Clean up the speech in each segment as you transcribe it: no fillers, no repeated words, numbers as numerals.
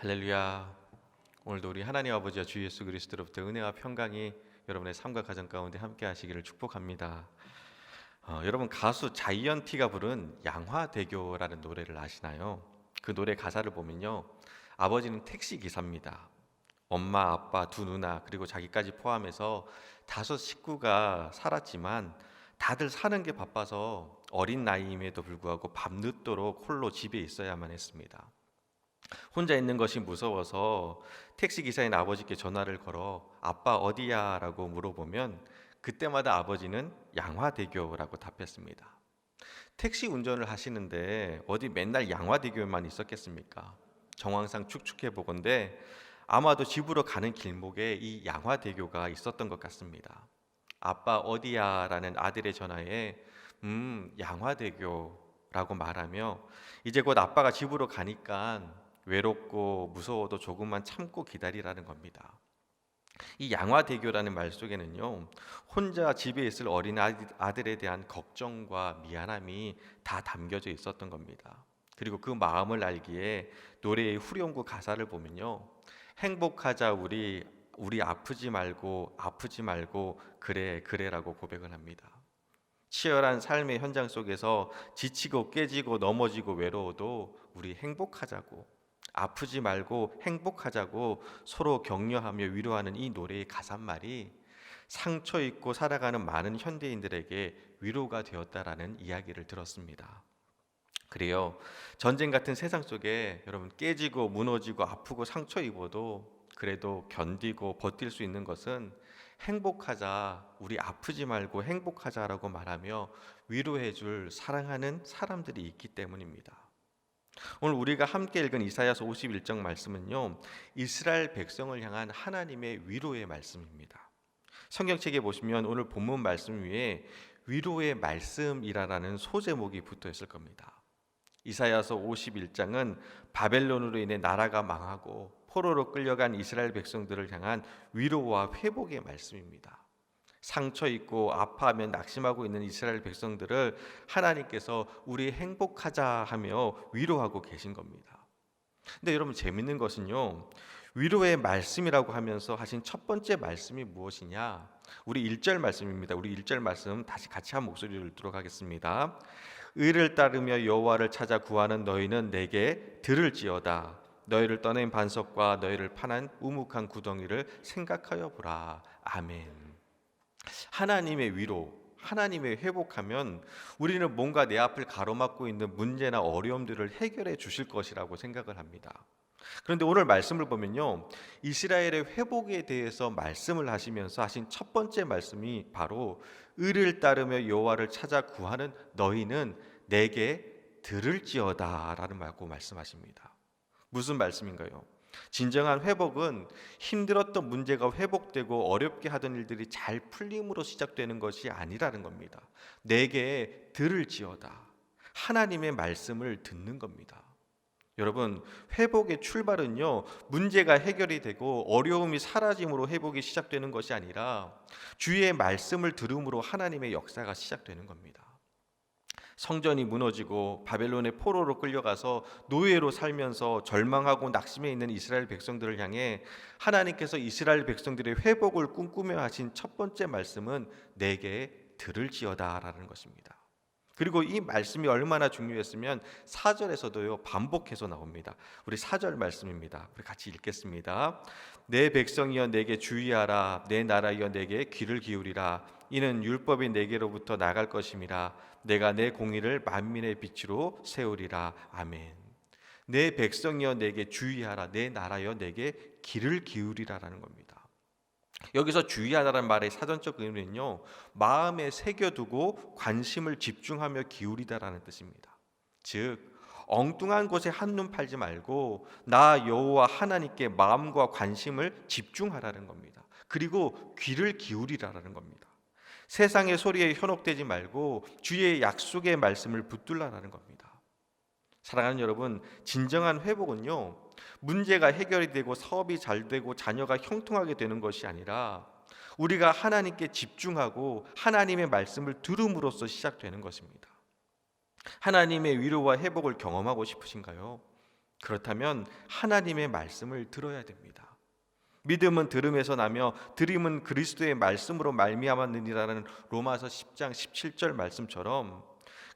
할렐루야. 오늘도 우리 하나님 아버지와 주 예수 그리스도로부터 은혜와 평강이 여러분의 삶과 가정 가운데 함께 하시기를 축복합니다. 여러분 가수 자이언티가 부른 양화대교라는 노래를 아시나요? 그 노래 가사를 보면요, 아버지는 택시 기사입니다. 엄마, 아빠, 두 누나 그리고 자기까지 포함해서 다섯 식구가 살았지만 다들 사는 게 바빠서 어린 나이임에도 불구하고 밤늦도록 홀로 집에 있어야만 했습니다. 혼자 있는 것이 무서워서 택시 기사인 아버지께 전화를 걸어 아빠 어디야? 라고 물어보면 그때마다 아버지는 양화대교라고 답했습니다. 택시 운전을 하시는데 어디 맨날 양화대교에만 있었겠습니까? 정황상 축축해 보건대 아마도 집으로 가는 길목에 이 양화대교가 있었던 것 같습니다. 아빠 어디야? 라는 아들의 전화에 양화대교라고 말하며 이제 곧 아빠가 집으로 가니까 외롭고 무서워도 조금만 참고 기다리라는 겁니다. 이 양화대교라는 말 속에는요, 혼자 집에 있을 어린 아들에 대한 걱정과 미안함이 다 담겨져 있었던 겁니다. 그리고 그 마음을 알기에 노래의 후렴구 가사를 보면요, 행복하자 우리 아프지 말고 그래라고 고백을 합니다. 치열한 삶의 현장 속에서 지치고 깨지고 넘어지고 외로워도 우리 행복하자고, 아프지 말고 행복하자고 서로 격려하며 위로하는 이 노래의 가사말이 상처 입고 살아가는 많은 현대인들에게 위로가 되었다라는 이야기를 들었습니다. 그래요. 전쟁 같은 세상 속에 여러분 깨지고 무너지고 아프고 상처 입어도 그래도 견디고 버틸 수 있는 것은 행복하자, 우리 아프지 말고 행복하자라고 말하며 위로해 줄 사랑하는 사람들이 있기 때문입니다. 오늘 우리가 함께 읽은 이사야서 51장 말씀은요, 이스라엘 백성을 향한 하나님의 위로의 말씀입니다. 성경책에 보시면 오늘 본문 말씀 위에 위로의 말씀이라는 소제목이 붙어 있을 겁니다. 이사야서 51장은 바벨론으로 인해 나라가 망하고 포로로 끌려간 이스라엘 백성들을 향한 위로와 회복의 말씀입니다. 상처 입고 아파하며 낙심하고 있는 이스라엘 백성들을 하나님께서 우리 행복하자 하며 위로하고 계신 겁니다. 근데 여러분 재밌는 것은요, 위로의 말씀이라고 하면서 하신 첫 번째 말씀이 무엇이냐? 우리 1절 말씀입니다. 우리 1절 말씀 다시 같이 한 목소리를 듣도록 하겠습니다. 의를 따르며 여호와를 찾아 구하는 너희는 내게 들을지어다. 너희를 떠낸 반석과 너희를 파난 우묵한 구덩이를 생각하여 보라. 아멘. 하나님의 위로, 하나님의 회복하면 우리는 뭔가 내 앞을 가로막고 있는 문제나 어려움들을 해결해 주실 것이라고 생각을 합니다. 그런데 오늘 말씀을 보면요, 이스라엘의 회복에 대해서 말씀을 하시면서 하신 첫 번째 말씀이 바로 의를 따르며 여호와를 찾아 구하는 너희는 내게 들을지어다라는 말씀하십니다. 무슨 말씀인가요? 진정한 회복은 힘들었던 문제가 회복되고 어렵게 하던 일들이 잘 풀림으로 시작되는 것이 아니라는 겁니다. 내게 들을지어다. 하나님의 말씀을 듣는 겁니다. 여러분, 회복의 출발은요, 문제가 해결이 되고 어려움이 사라짐으로 회복이 시작되는 것이 아니라 주의 말씀을 들음으로 하나님의 역사가 시작되는 겁니다. 성전이 무너지고 바벨론의 포로로 끌려가서 노예로 살면서 절망하고 낙심해 있는 이스라엘 백성들을 향해 하나님께서 이스라엘 백성들의 회복을 꿈꾸며 하신 첫 번째 말씀은 내게 들을지어다라는 것입니다. 그리고 이 말씀이 얼마나 중요했으면 4절에서도요 반복해서 나옵니다. 우리 4절 말씀입니다. 우리 같이 읽겠습니다. 내 백성이여 내게 주의하라. 내 나라여 내게 귀를 기울이라. 이는 율법이 내게로부터 나갈 것임이라. 내가 내 공의를 만민의 빛으로 세우리라. 아멘. 내 백성이여 내게 주의하라. 내 나라여 내게 귀를 기울이라라는 겁니다. 여기서 주의하라는 말의 사전적 의미는요, 마음에 새겨두고 관심을 집중하며 기울이다라는 뜻입니다. 즉 엉뚱한 곳에 한눈 팔지 말고 나 여호와 하나님께 마음과 관심을 집중하라는 겁니다. 그리고 귀를 기울이라라는 겁니다. 세상의 소리에 현혹되지 말고 주의 약속의 말씀을 붙들라라는 겁니다. 사랑하는 여러분, 진정한 회복은요, 문제가 해결이 되고 사업이 잘 되고 자녀가 형통하게 되는 것이 아니라 우리가 하나님께 집중하고 하나님의 말씀을 들음으로써 시작되는 것입니다. 하나님의 위로와 회복을 경험하고 싶으신가요? 그렇다면 하나님의 말씀을 들어야 됩니다. 믿음은 들음에서 나며 들음은 그리스도의 말씀으로 말미암았느니라는 로마서 10장 17절 말씀처럼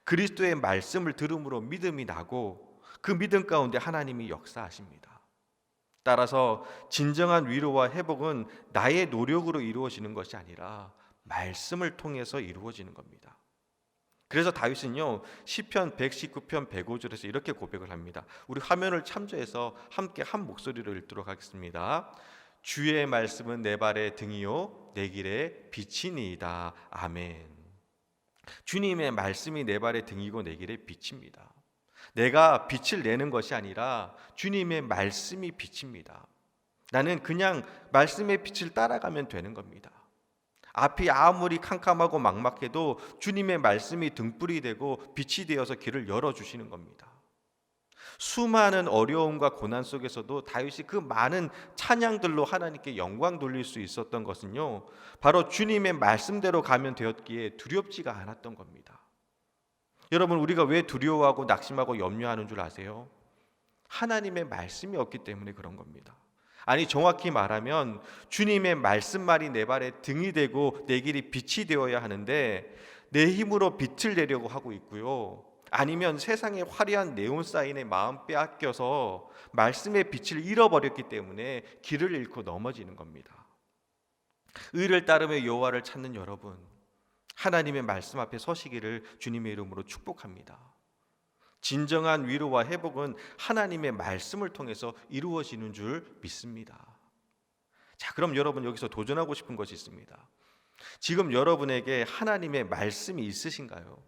그리스도의 말씀을 들음으로 믿음이 나고 그 믿음 가운데 하나님이 역사하십니다. 따라서 진정한 위로와 회복은 나의 노력으로 이루어지는 것이 아니라 말씀을 통해서 이루어지는 겁니다. 그래서 다윗은요 시편 119편 105절에서 이렇게 고백을 합니다. 우리 화면을 참조해서 함께 한 목소리로 읽도록 하겠습니다. 주의 말씀은 내 발의 등이요 내 길의 빛이니이다. 아멘. 주님의 말씀이 내 발의 등이고 내 길의 빛입니다. 내가 빛을 내는 것이 아니라 주님의 말씀이 빛입니다. 나는 그냥 말씀의 빛을 따라가면 되는 겁니다. 앞이 아무리 캄캄하고 막막해도 주님의 말씀이 등불이 되고 빛이 되어서 길을 열어주시는 겁니다. 수많은 어려움과 고난 속에서도 다윗이 그 많은 찬양들로 하나님께 영광 돌릴 수 있었던 것은요 바로 주님의 말씀대로 가면 되었기에 두렵지가 않았던 겁니다. 여러분, 우리가 왜 두려워하고 낙심하고 염려하는 줄 아세요? 하나님의 말씀이 없기 때문에 그런 겁니다. 아니, 정확히 말하면 주님의 말씀만이 내 발에 등이 되고 내 길이 빛이 되어야 하는데 내 힘으로 빛을 내려고 하고 있고요, 아니면 세상의 화려한 네온사인에 마음 빼앗겨서 말씀의 빛을 잃어버렸기 때문에 길을 잃고 넘어지는 겁니다. 의를 따르며 여호와를 찾는 여러분, 하나님의 말씀 앞에 서시기를 주님의 이름으로 축복합니다. 진정한 위로와 회복은 하나님의 말씀을 통해서 이루어지는 줄 믿습니다. 자, 그럼 여러분, 여기서 도전하고 싶은 것이 있습니다. 지금 여러분에게 하나님의 말씀이 있으신가요?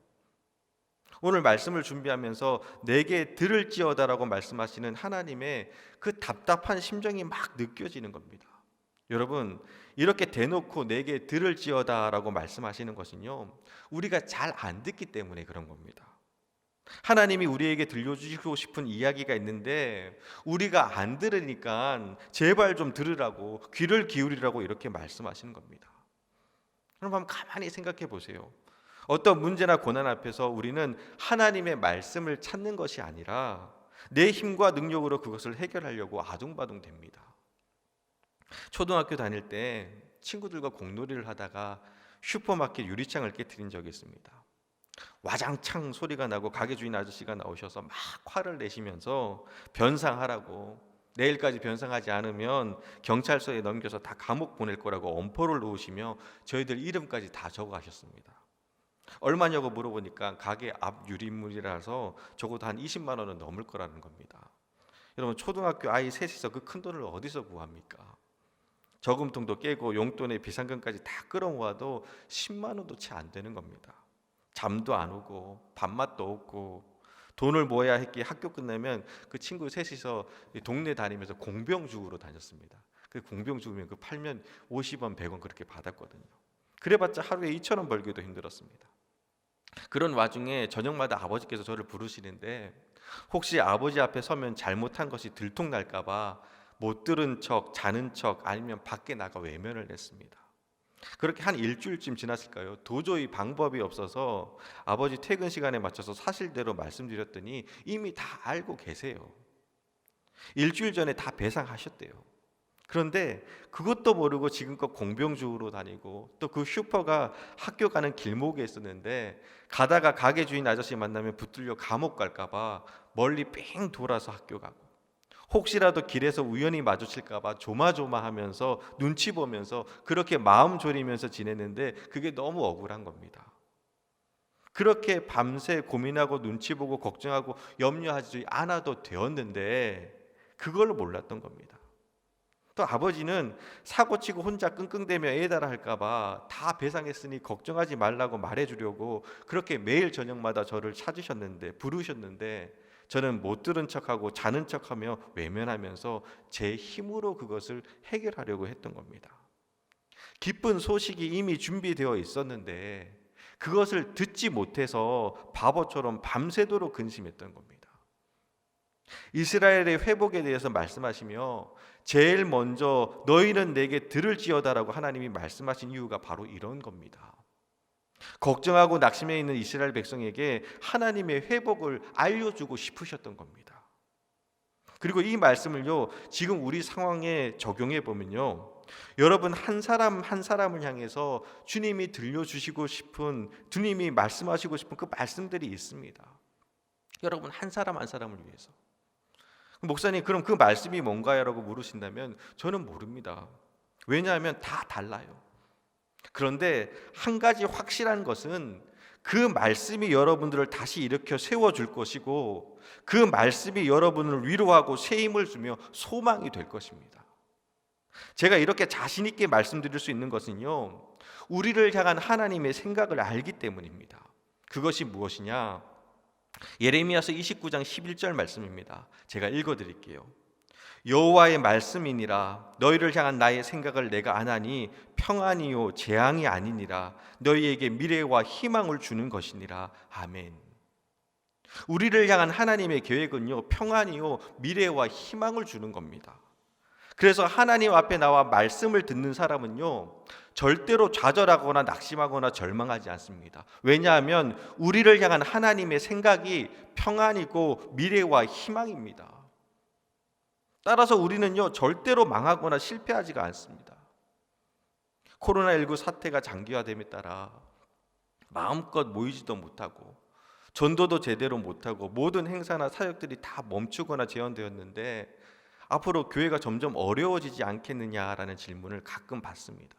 오늘 말씀을 준비하면서 내게 들을지어다라고 말씀하시는 하나님의 그 답답한 심정이 막 느껴지는 겁니다. 여러분, 이렇게 대놓고 내게 들을지어다라고 말씀하시는 것은요 우리가 잘 안 듣기 때문에 그런 겁니다. 하나님이 우리에게 들려주시고 싶은 이야기가 있는데 우리가 안 들으니까 제발 좀 들으라고, 귀를 기울이라고 이렇게 말씀하시는 겁니다. 여러분, 한번 가만히 생각해 보세요. 어떤 문제나 고난 앞에서 우리는 하나님의 말씀을 찾는 것이 아니라 내 힘과 능력으로 그것을 해결하려고 아둥바둥 됩니다. 초등학교 다닐 때 친구들과 공놀이를 하다가 슈퍼마켓 유리창을 깨트린 적이 있습니다. 와장창 소리가 나고 가게 주인 아저씨가 나오셔서 막 화를 내시면서 변상하라고, 내일까지 변상하지 않으면 경찰서에 넘겨서 다 감옥 보낼 거라고 엄포를 놓으시며 저희들 이름까지 다 적어가셨습니다. 얼마냐고 물어보니까 가게 앞 유리물이라서 적어도 한 20만 원은 넘을 거라는 겁니다. 여러분, 초등학교 아이 셋이서 그 큰 돈을 어디서 구합니까? 저금통도 깨고 용돈에 비상금까지 다 끌어모아도 10만 원도 채 안 되는 겁니다. 잠도 안 오고 밥맛도 없고 돈을 모아야 했기에 학교 끝나면 그 친구 셋이서 동네 다니면서 공병 주우러 다녔습니다. 그 공병 주우면 그 팔면 50원 100원 그렇게 받았거든요. 그래봤자 하루에 2,000원 벌기도 힘들었습니다. 그런 와중에 저녁마다 아버지께서 저를 부르시는데 혹시 아버지 앞에 서면 잘못한 것이 들통날까 봐 못 들은 척, 자는 척, 아니면 밖에 나가 외면을 냈습니다. 그렇게 한 일주일쯤 지났을까요? 도저히 방법이 없어서 아버지 퇴근 시간에 맞춰서 사실대로 말씀드렸더니 이미 다 알고 계세요. 일주일 전에 다 배상하셨대요. 그런데 그것도 모르고 지금껏 공병주우러 다니고 또 그 슈퍼가 학교 가는 길목에 있었는데 가다가 가게 주인 아저씨 만나면 붙들려 감옥 갈까 봐 멀리 삥 돌아서 학교 가고, 혹시라도 길에서 우연히 마주칠까 봐 조마조마하면서 눈치 보면서 그렇게 마음 졸이면서 지냈는데 그게 너무 억울한 겁니다. 그렇게 밤새 고민하고 눈치 보고 걱정하고 염려하지 않아도 되었는데 그걸 몰랐던 겁니다. 또 아버지는 사고치고 혼자 끙끙대며 애달아 할까 봐 다 배상했으니 걱정하지 말라고 말해주려고 그렇게 매일 저녁마다 저를 찾으셨는데, 부르셨는데 저는 못 들은 척하고 자는 척하며 외면하면서 제 힘으로 그것을 해결하려고 했던 겁니다. 기쁜 소식이 이미 준비되어 있었는데 그것을 듣지 못해서 바보처럼 밤새도록 근심했던 겁니다. 이스라엘의 회복에 대해서 말씀하시며 제일 먼저 너희는 내게 들을지어다라고 하나님이 말씀하신 이유가 바로 이런 겁니다. 걱정하고 낙심해 있는 이스라엘 백성에게 하나님의 회복을 알려주고 싶으셨던 겁니다. 그리고 이 말씀을요, 지금 우리 상황에 적용해 보면요, 여러분 한 사람 한 사람을 향해서 주님이 들려주시고 싶은, 주님이 말씀하시고 싶은 그 말씀들이 있습니다. 여러분 한 사람 한 사람을 위해서. 목사님, 그럼 그 말씀이 뭔가요? 라고 물으신다면 저는 모릅니다. 왜냐하면 다 달라요. 그런데 한 가지 확실한 것은 그 말씀이 여러분들을 다시 일으켜 세워줄 것이고, 그 말씀이 여러분을 위로하고 새 힘을 주며 소망이 될 것입니다. 제가 이렇게 자신 있게 말씀드릴 수 있는 것은요, 우리를 향한 하나님의 생각을 알기 때문입니다. 그것이 무엇이냐? 예레미야서 29장 11절 말씀입니다. 제가 읽어드릴게요. 여호와의 말씀이니라. 너희를 향한 나의 생각을 내가 아나니 평안이요 재앙이 아니니라. 너희에게 미래와 희망을 주는 것이니라. 아멘. 우리를 향한 하나님의 계획은요, 평안이요 미래와 희망을 주는 겁니다. 그래서 하나님 앞에 나와 말씀을 듣는 사람은요, 절대로 좌절하거나 낙심하거나 절망하지 않습니다. 왜냐하면 우리를 향한 하나님의 생각이 평안이고 미래와 희망입니다. 따라서 우리는요, 절대로 망하거나 실패하지가 않습니다. 코로나19 사태가 장기화됨에 따라 마음껏 모이지도 못하고 전도도 제대로 못하고 모든 행사나 사역들이 다 멈추거나 제한되었는데, 앞으로 교회가 점점 어려워지지 않겠느냐라는 질문을 가끔 받습니다.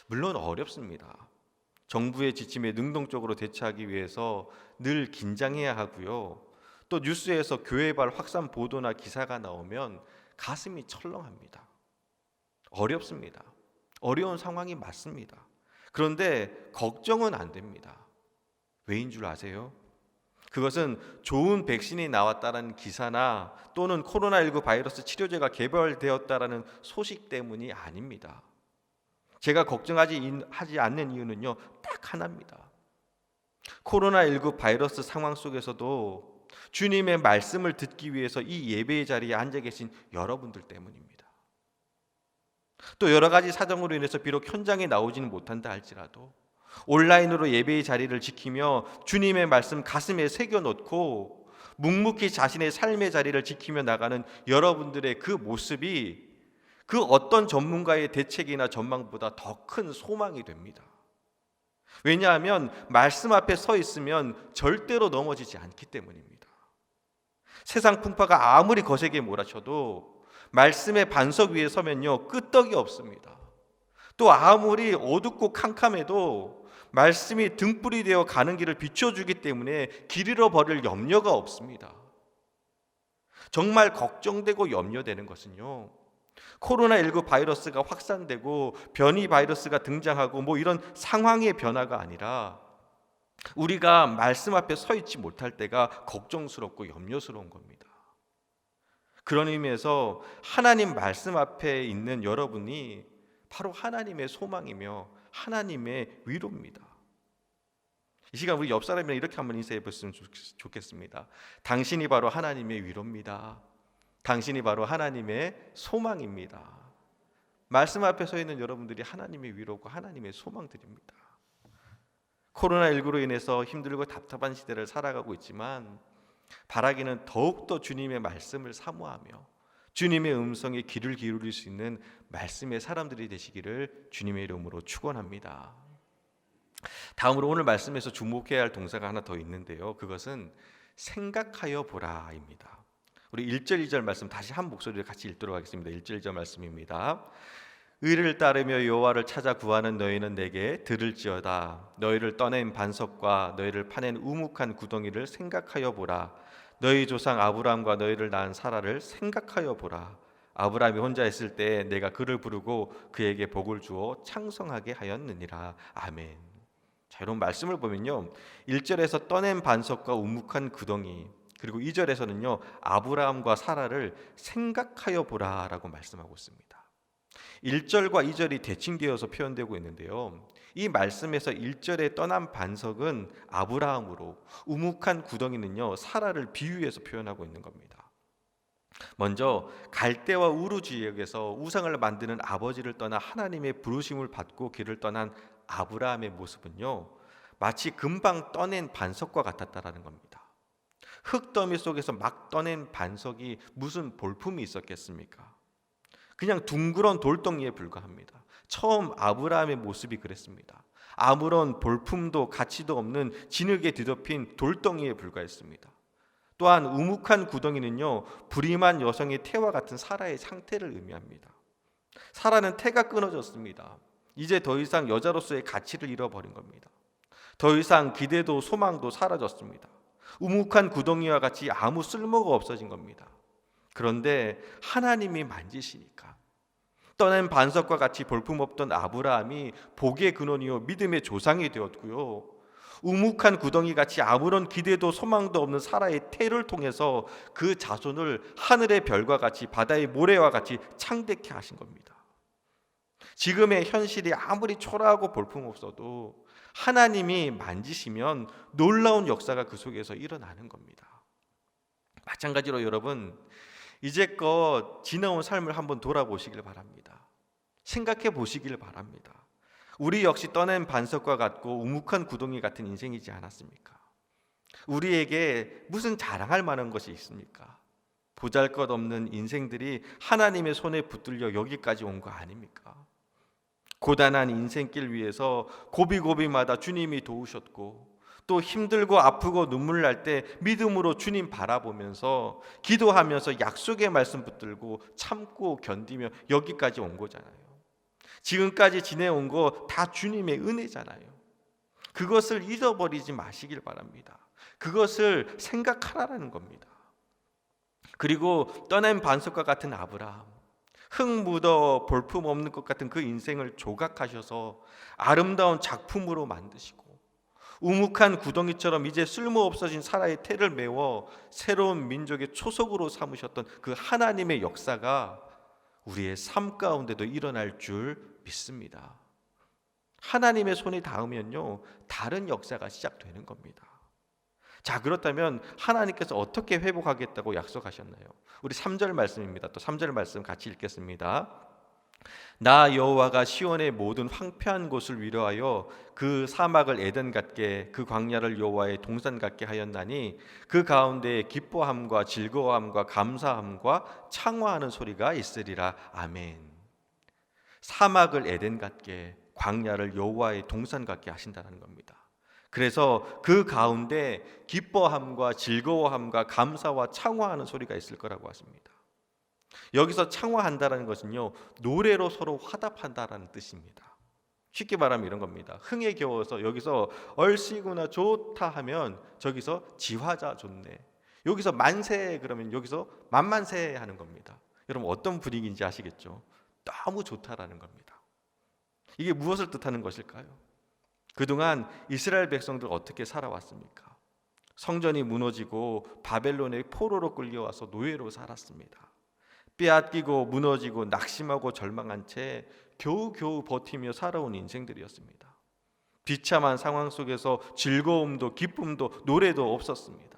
물론 어렵습니다. 정부의 지침에 능동적으로 대처하기 위해서 늘 긴장해야 하고요. 또 뉴스에서 교회발 확산 보도나 기사가 나오면 가슴이 철렁합니다. 어렵습니다. 어려운 상황이 맞습니다. 그런데 걱정은 안 됩니다. 왜인 줄 아세요? 그것은 좋은 백신이 나왔다는 기사나 또는 코로나19 바이러스 치료제가 개발되었다는 소식 때문이 아닙니다. 제가 걱정하지 않는 이유는요, 딱 하나입니다. 코로나19 바이러스 상황 속에서도 주님의 말씀을 듣기 위해서 이 예배의 자리에 앉아 계신 여러분들 때문입니다. 또 여러 가지 사정으로 인해서 비록 현장에 나오지는 못한다 할지라도 온라인으로 예배의 자리를 지키며 주님의 말씀 가슴에 새겨놓고 묵묵히 자신의 삶의 자리를 지키며 나가는 여러분들의 그 모습이 그 어떤 전문가의 대책이나 전망보다 더 큰 소망이 됩니다. 왜냐하면 말씀 앞에 서 있으면 절대로 넘어지지 않기 때문입니다. 세상 풍파가 아무리 거세게 몰아쳐도 말씀의 반석 위에 서면요, 끄떡이 없습니다. 또 아무리 어둡고 캄캄해도 말씀이 등불이 되어 가는 길을 비춰주기 때문에 길 잃어버릴 염려가 없습니다. 정말 걱정되고 염려되는 것은요, 코로나19 바이러스가 확산되고 변이 바이러스가 등장하고 이런 상황의 변화가 아니라 우리가 말씀 앞에 서 있지 못할 때가 걱정스럽고 염려스러운 겁니다. 그런 의미에서 하나님 말씀 앞에 있는 여러분이 바로 하나님의 소망이며 하나님의 위로입니다. 이 시간 우리 옆 사람이랑 이렇게 한번 인사해 보시면 좋겠습니다. 당신이 바로 하나님의 위로입니다. 당신이 바로 하나님의 소망입니다. 말씀 앞에 서 있는 여러분들이 하나님의 위로고 하나님의 소망들입니다. 코로나19로 인해서 힘들고 답답한 시대를 살아가고 있지만 바라기는 더욱더 주님의 말씀을 사모하며 주님의 음성에 귀를 기울일 수 있는 말씀의 사람들이 되시기를 주님의 이름으로 축원합니다. 다음으로 오늘 말씀에서 주목해야 할 동사가 하나 더 있는데요, 그것은 생각하여 보라입니다. 우리 1절 2절 말씀 다시 한 목소리로 같이 읽도록 하겠습니다. 1절 2절 말씀입니다. 의를 따르며 여호와를 찾아 구하는 너희는 내게 들을지어다. 너희를 떠낸 반석과 너희를 파낸 우묵한 구덩이를 생각하여 보라. 너희 조상 아브라함과 너희를 낳은 사라를 생각하여 보라. 아브라함이 혼자 있을 때 내가 그를 부르고 그에게 복을 주어 창성하게 하였느니라. 아멘. 자, 이런 말씀을 보면요, 1절에서 떠낸 반석과 우묵한 구덩이, 그리고 2절에서는요 아브라함과 사라를 생각하여 보라라고 말씀하고 있습니다. 1절과 2절이 대칭되어서 표현되고 있는데요, 이 말씀에서 1절에 떠난 반석은 아브라함으로, 우묵한 구덩이는요 사라를 비유해서 표현하고 있는 겁니다. 먼저 갈대와 우루 지역에서 우상을 만드는 아버지를 떠나 하나님의 부르심을 받고 길을 떠난 아브라함의 모습은요 마치 금방 떠낸 반석과 같았다라는 겁니다. 흙더미 속에서 막 떠낸 반석이 무슨 볼품이 있었겠습니까? 그냥 둥그런 돌덩이에 불과합니다. 처음 아브라함의 모습이 그랬습니다. 아무런 볼품도 가치도 없는 진흙에 뒤덮인 돌덩이에 불과했습니다. 또한 우묵한 구덩이는요, 불임한 여성의 태와 같은 사라의 상태를 의미합니다. 사라는 태가 끊어졌습니다. 이제 더 이상 여자로서의 가치를 잃어버린 겁니다. 더 이상 기대도 소망도 사라졌습니다. 우묵한 구덩이와 같이 아무 쓸모가 없어진 겁니다. 그런데 하나님이 만지시니까 떠낸 반석과 같이 볼품없던 아브라함이 복의 근원이요 믿음의 조상이 되었고요, 우묵한 구덩이같이 아무런 기대도 소망도 없는 사라의 태를 통해서 그 자손을 하늘의 별과 같이 바다의 모래와 같이 창대케 하신 겁니다. 지금의 현실이 아무리 초라하고 볼품없어도 하나님이 만지시면 놀라운 역사가 그 속에서 일어나는 겁니다. 마찬가지로 여러분, 이제껏 지나온 삶을 한번 돌아보시길 바랍니다. 생각해 보시길 바랍니다. 우리 역시 떠낸 반석과 같고 우묵한 구덩이 같은 인생이지 않았습니까? 우리에게 무슨 자랑할 만한 것이 있습니까? 보잘것없는 인생들이 하나님의 손에 붙들려 여기까지 온 거 아닙니까? 고단한 인생길 위에서 고비고비마다 주님이 도우셨고, 또 힘들고 아프고 눈물 날 때 믿음으로 주님 바라보면서 기도하면서 약속의 말씀 붙들고 참고 견디며 여기까지 온 거잖아요. 지금까지 지내온 거 다 주님의 은혜잖아요. 그것을 잊어버리지 마시길 바랍니다. 그것을 생각하라는 겁니다. 그리고 떠난 반석과 같은 아브라함, 흙 묻어 볼품 없는 것 같은 그 인생을 조각하셔서 아름다운 작품으로 만드시고, 우묵한 구덩이처럼 이제 쓸모없어진 사라의 태를 메워 새로운 민족의 초석으로 삼으셨던 그 하나님의 역사가 우리의 삶 가운데도 일어날 줄 믿습니다. 하나님의 손이 닿으면요, 다른 역사가 시작되는 겁니다. 자, 그렇다면 하나님께서 어떻게 회복하겠다고 약속하셨나요? 우리 3절 말씀입니다. 또 3절 말씀 같이 읽겠습니다. 나 여호와가 시온의 모든 황폐한 곳을 위로하여 그 사막을 에덴 같게 그 광야를 여호와의 동산 같게 하였나니 그 가운데에 기뻐함과 즐거워함과 감사함과 창화하는 소리가 있으리라. 아멘. 사막을 에덴 같게, 광야를 여호와의 동산 같게 하신다는 겁니다. 그래서 그 가운데 기뻐함과 즐거워함과 감사와 창화하는 소리가 있을 거라고 하십니다. 여기서 창화한다는 것은요, 노래로 서로 화답한다라는 뜻입니다. 쉽게 말하면 이런 겁니다. 흥에 겨워서 여기서 얼씨구나 좋다 하면 저기서 지화자 좋네, 여기서 만세 그러면 여기서 만만세 하는 겁니다. 여러분 어떤 분위기인지 아시겠죠? 너무 좋다라는 겁니다. 이게 무엇을 뜻하는 것일까요? 그동안 이스라엘 백성들 어떻게 살아왔습니까? 성전이 무너지고 바벨론의 포로로 끌려와서 노예로 살았습니다. 빼앗기고 무너지고 낙심하고 절망한 채 겨우겨우 버티며 살아온 인생들이었습니다. 비참한 상황 속에서 즐거움도 기쁨도 노래도 없었습니다.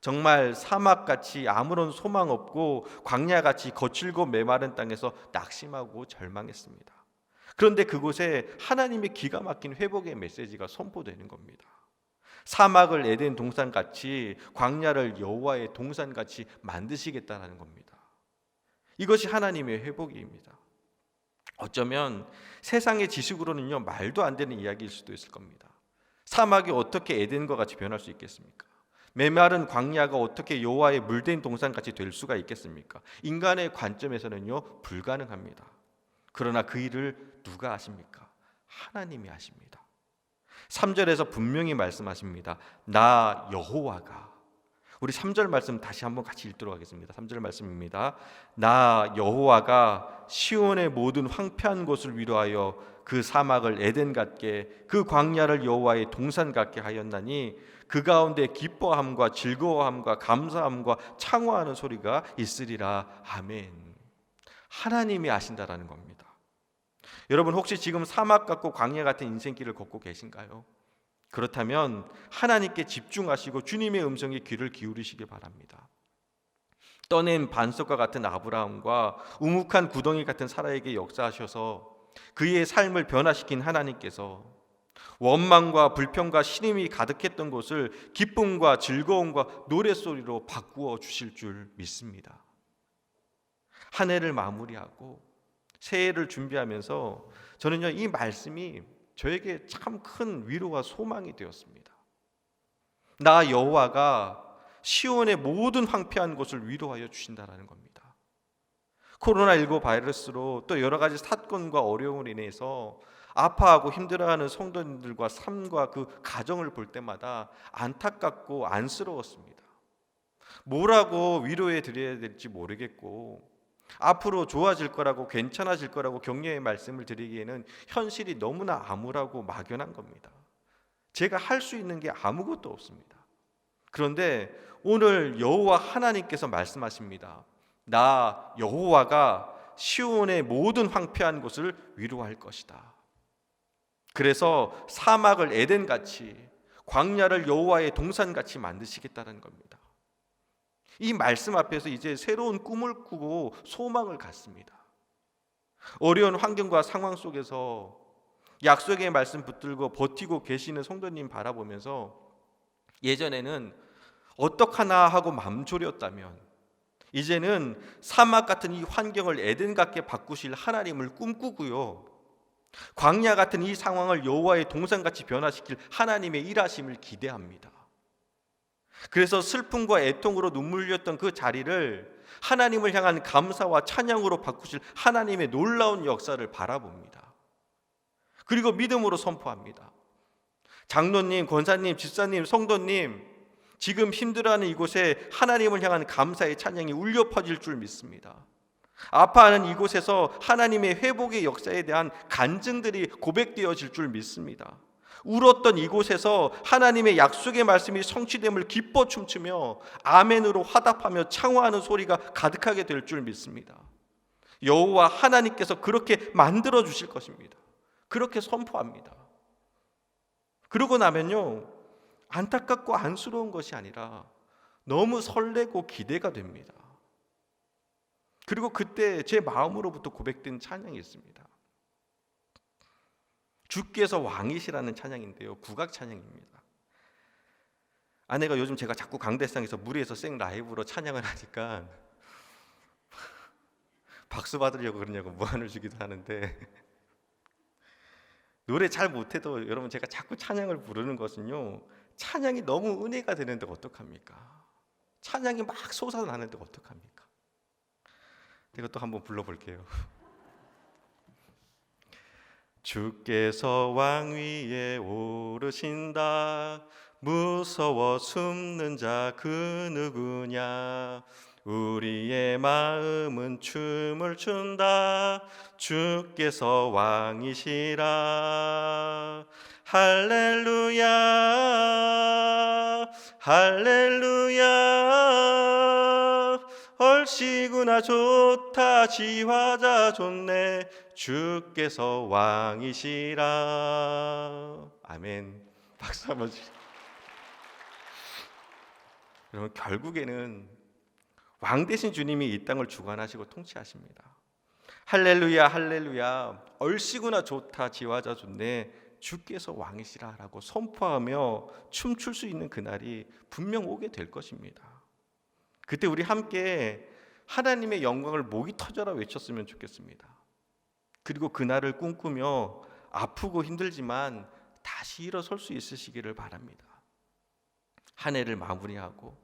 정말 사막같이 아무런 소망 없고 광야같이 거칠고 메마른 땅에서 낙심하고 절망했습니다. 그런데 그곳에 하나님의 기가 막힌 회복의 메시지가 선포되는 겁니다. 사막을 에덴 동산같이, 광야를 여호와의 동산같이 만드시겠다는 겁니다. 이것이 하나님의 회복입니다. 어쩌면 세상의 지식으로는요, 말도 안 되는 이야기일 수도 있을 겁니다. 사막이 어떻게 에덴과 같이 변할 수 있겠습니까? 메마른 광야가 어떻게 여호와의 물된 동산같이 될 수가 있겠습니까? 인간의 관점에서는요, 불가능합니다. 그러나 그 일을 누가 하십니까? 하나님이 하십니다. 3절에서 분명히 말씀하십니다. 나 여호와가. 우리 3절 말씀 다시 한번 같이 읽도록 하겠습니다. 3절 말씀입니다. 나 여호와가 시온의 모든 황폐한 곳을 위로하여 그 사막을 에덴 같게, 그 광야를 여호와의 동산 같게 하였나니 그 가운데 기뻐함과 즐거워함과 감사함과 창화하는 소리가 있으리라. 아멘. 하나님이 하신다라는 겁니다. 여러분 혹시 지금 사막 같고 광야 같은 인생길을 걷고 계신가요? 그렇다면 하나님께 집중하시고 주님의 음성에 귀를 기울이시기 바랍니다. 떠낸 반석과 같은 아브라함과 우묵한 구덩이 같은 사라에게 역사하셔서 그의 삶을 변화시킨 하나님께서 원망과 불평과 신음이 가득했던 곳을 기쁨과 즐거움과 노랫소리로 바꾸어 주실 줄 믿습니다. 한 해를 마무리하고 새해를 준비하면서 저는요, 이 말씀이 저에게 참 큰 위로와 소망이 되었습니다. 나 여호와가 시온의 모든 황폐한 곳을 위로하여 주신다라는 겁니다. 코로나19 바이러스로 또 여러 가지 사건과 어려움으로 인해서 아파하고 힘들어하는 성도님들과 삶과 그 가정을 볼 때마다 안타깝고 안쓰러웠습니다. 뭐라고 위로해 드려야 될지 모르겠고, 앞으로 좋아질 거라고, 괜찮아질 거라고 격려의 말씀을 드리기에는 현실이 너무나 암울하고 막연한 겁니다. 제가 할 수 있는 게 아무것도 없습니다. 그런데 오늘 여호와 하나님께서 말씀하십니다. 나 여호와가 시온의 모든 황폐한 곳을 위로할 것이다. 그래서 사막을 에덴같이, 광야를 여호와의 동산같이 만드시겠다는 겁니다. 이 말씀 앞에서 이제 새로운 꿈을 꾸고 소망을 갖습니다. 어려운 환경과 상황 속에서 약속의 말씀 붙들고 버티고 계시는 성도님 바라보면서 예전에는 어떡하나 하고 맘 졸였다면 이제는 사막 같은 이 환경을 에덴 같게 바꾸실 하나님을 꿈꾸고요, 광야 같은 이 상황을 여호와의 동산같이 변화시킬 하나님의 일하심을 기대합니다. 그래서 슬픔과 애통으로 눈물 흘렸던 그 자리를 하나님을 향한 감사와 찬양으로 바꾸실 하나님의 놀라운 역사를 바라봅니다. 그리고 믿음으로 선포합니다. 장로님, 권사님, 집사님, 성도님, 지금 힘들어하는 이곳에 하나님을 향한 감사의 찬양이 울려 퍼질 줄 믿습니다. 아파하는 이곳에서 하나님의 회복의 역사에 대한 간증들이 고백되어질 줄 믿습니다. 울었던 이곳에서 하나님의 약속의 말씀이 성취됨을 기뻐 춤추며 아멘으로 화답하며 창화하는 소리가 가득하게 될 줄 믿습니다. 여호와 하나님께서 그렇게 만들어 주실 것입니다. 그렇게 선포합니다. 그러고 나면요, 안타깝고 안쓰러운 것이 아니라 너무 설레고 기대가 됩니다. 그리고 그때 제 마음으로부터 고백된 찬양이 있습니다. 주께서 왕이시라는 찬양인데요, 국악 찬양입니다. 아내가 요즘 제가 자꾸 강대상에서 무리해서 생 라이브로 찬양을 하니까 박수 받으려고 그러냐고 무안을 주기도 하는데, 노래 잘 못해도 여러분 제가 자꾸 찬양을 부르는 것은요, 찬양이 너무 은혜가 되는데 어떡합니까? 찬양이 막 솟아나는데 어떡합니까? 이것도 한번 불러볼게요. 주께서 왕 위에 오르신다. 무서워 숨는 자 그 누구냐. 우리의 마음은 춤을 춘다. 주께서 왕이시라. 할렐루야 할렐루야. 얼씨구나 좋다 지화자 좋네. 주께서 왕이시라. 아멘. 박수 한번 주시죠. 여러분, 결국에는 왕 되신 주님이 이 땅을 주관하시고 통치하십니다. 할렐루야 할렐루야. 얼씨구나 좋다 지화자 좋네. 주께서 왕이시라라고 선포하며 춤출 수 있는 그날이 분명 오게 될 것입니다. 그때 우리 함께 하나님의 영광을 목이 터져라 외쳤으면 좋겠습니다. 그리고 그날을 꿈꾸며 아프고 힘들지만 다시 일어설 수 있으시기를 바랍니다. 한 해를 마무리하고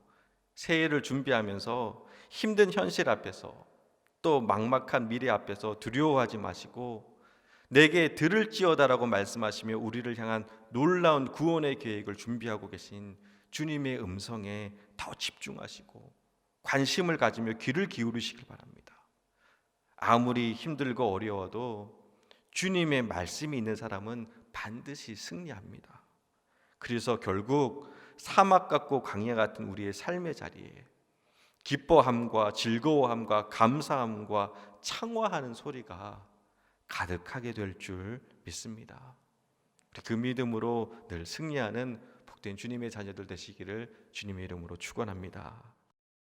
새해를 준비하면서 힘든 현실 앞에서 또 막막한 미래 앞에서 두려워하지 마시고 내게 들을지어다라고 말씀하시며 우리를 향한 놀라운 구원의 계획을 준비하고 계신 주님의 음성에 더 집중하시고 관심을 가지며 귀를 기울이시길 바랍니다. 아무리 힘들고 어려워도 주님의 말씀이 있는 사람은 반드시 승리합니다. 그래서 결국 사막 같고 광야 같은 우리의 삶의 자리에 기뻐함과 즐거워함과 감사함과 창화하는 소리가 가득하게 될 줄 믿습니다. 그 믿음으로 늘 승리하는 복된 주님의 자녀들 되시기를 주님의 이름으로 축원합니다.